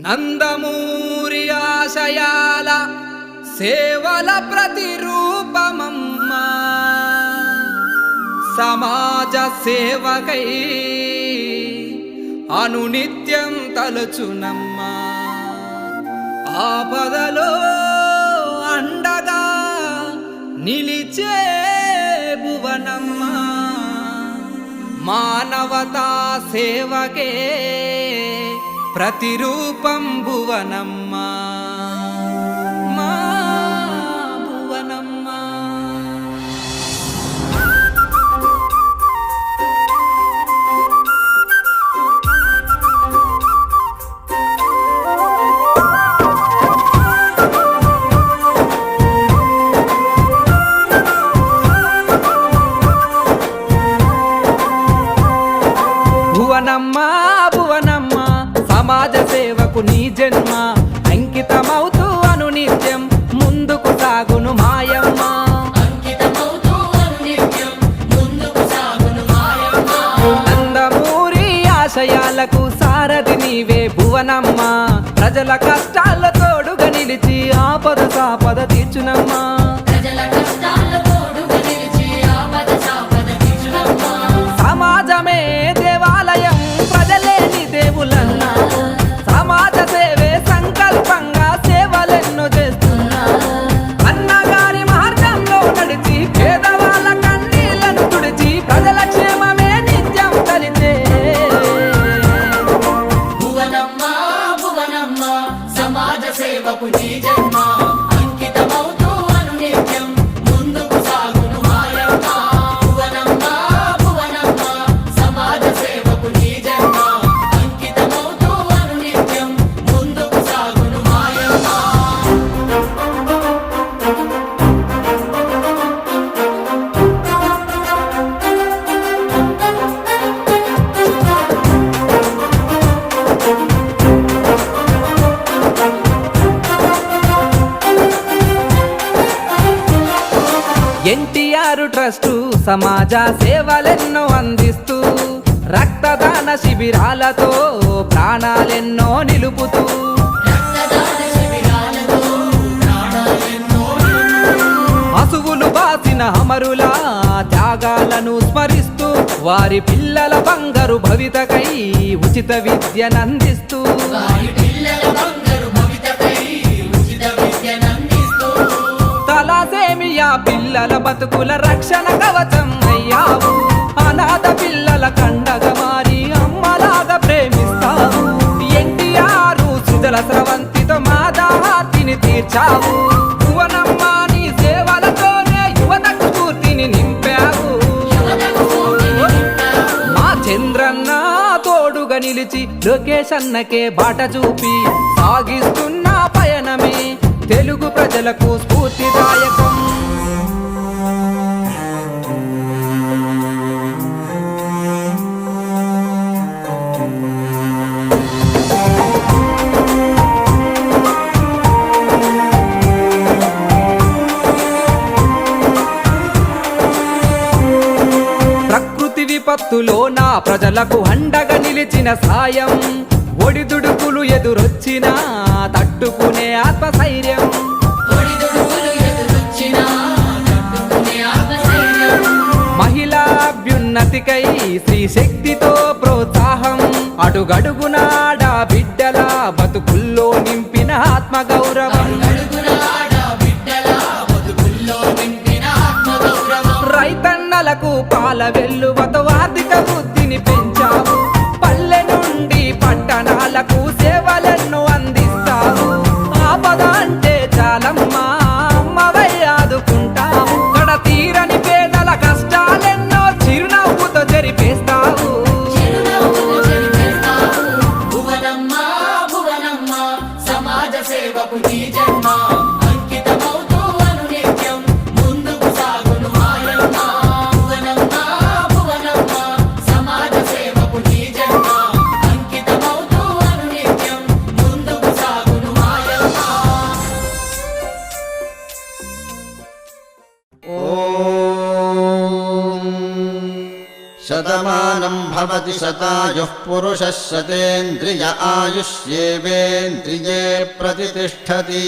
నందమూరి ఆశయాల సేవల ప్రతిరూపమమ్మా, సమాజ సేవకై అనునిత్యం తలచునమ్మా. ఆపదలో అండగా నిలిచే భువనమ్మా, మానవతా సేవకే ప్రతిరూపం భువనమ్మా, మా భువనమ్మా. భువనమ్మా భువనమ్మా, సమాజ సేవకు నీ జన్మ అంకితమవుతూ అనునిత్యం ముందుకు సాగును మాయమ్మ. నందమూరి ఆశయాలకు సారథి నీవే భువనమ్మ, ప్రజల కష్టాల తోడుగా నిలిచి ఆపద సాపద తీర్చునమ్మా. సమాజమే దేవాలయం, ప్రజలే నీ దేవులన్నావు, సమాజ సేవే సంకల్పంగా సేవలెన్నో చేస్తున్నావు. అన్నగారి మార్గంలో నడిచి పేదవాళ్ళ కన్నీళ్లను తుడిచి ప్రజల క్షేమమే నిత్యం తలిచే భువనమ్మా భువనమ్మా, సమాజ సేవకు నీ జన్మ అంకితమవుతూ అనునిత్యం ముందుకు సాగును మాయమ్మ. భువనమ్మా భువనమ్మా, సమాజ సేవకు నీ జన్మ అంకితమవుతూ అనునిత్యం ముందుకు సాగును మాయమ్మ. ఎన్టీఆర్ ట్రస్టు సమాజ సేవలెన్నో అందిస్తూ రక్తదాన శిబిరాలతో ప్రాణాలెన్నో నిలుపుతూ రక్తదాన శిబిరాలతో ప్రాణాలెన్నో అసువులు బాసిన అమరుల త్యాగాలను స్మరిస్తూ వారి పిల్లల బంగారు భవితకై ఉచిత విద్యనందిస్తూ వారి పిల్లల బంగారు భవితకై ఉచిత విద్యనందిస్తూ తలసేమియా పిల్లల బతుకుల రక్షణ కవచం అయ్యావు. అనాథ పిల్లల కండగా మారి అమ్మలాగా ప్రేమిస్తావు. ఎన్టీఆర్ సుజల స్రవంతితో మా దాహార్తిని తీర్చావు. భువనమ్మా నీ సేవలతోనే యువతకు స్ఫూర్తిని నింపావు. మా చంద్రన్న తోడుగా నిలిచి లోకేష్ అన్నకే బాట చూపి సాగిస్తున్న పయనమే తెలుగు ప్రజలకు స్ఫూర్తిదాయకం. ప్రకృతి విపత్తులో నా ప్రజలకు అండగా నిలిచిన సాయం, ఒడిదుడుకులు ఎదురొచ్చినా తట్టుకునే ఆత్మశైర్యం. ఒడిదుడుకులు ఎదురొచ్చినా తట్టుకునే ఆత్మశైర్యం. మహిళా అభ్యున్నతికై స్త్రీ శక్తితో ప్రోత్సాహం, అడుగడుగునాడ బిడ్డల బతుకుల్లో నింపిన ఆత్మగౌరవం. అడుగడుగునా ఆడబిడ్డల బతుకుల్లో నింపిన ఆత్మగౌరవం. రైతన్నలకు పాల వెల్లువతో ఆర్థిక వృద్ధిని పెంచావు. పల్లె నుండి పట్టణాలకు సేవలెన్నో అందిస్తావు. ఆపద అంటే చాలమ్మా అమ్మవై ఆదుకుంటావు. కడ తీరని పేదల కష్టాలెన్నో చిరునవ్వుతో జరిపేస్తావు. చిరునవ్వుతో జరిపేస్తావు. భువనమ్మా భువనమ్మా, సమాజ సేవకు నీ జన్మ అంకితమవుతూ అనునిత్యం ముందుకు సాగును మాయమ్మ. భువనమ్మా భువనమ్మా, సమాజ సేవకు నీ జన్మ అంకితమవుతూ అనునిత్యం ముందుకు సాగును మాయమ్మ. శతమానం భవతి शतायुः पुरुषः शतेन्द्रिय आयुष्येवेन्द्रिये प्रतितिष्ठति।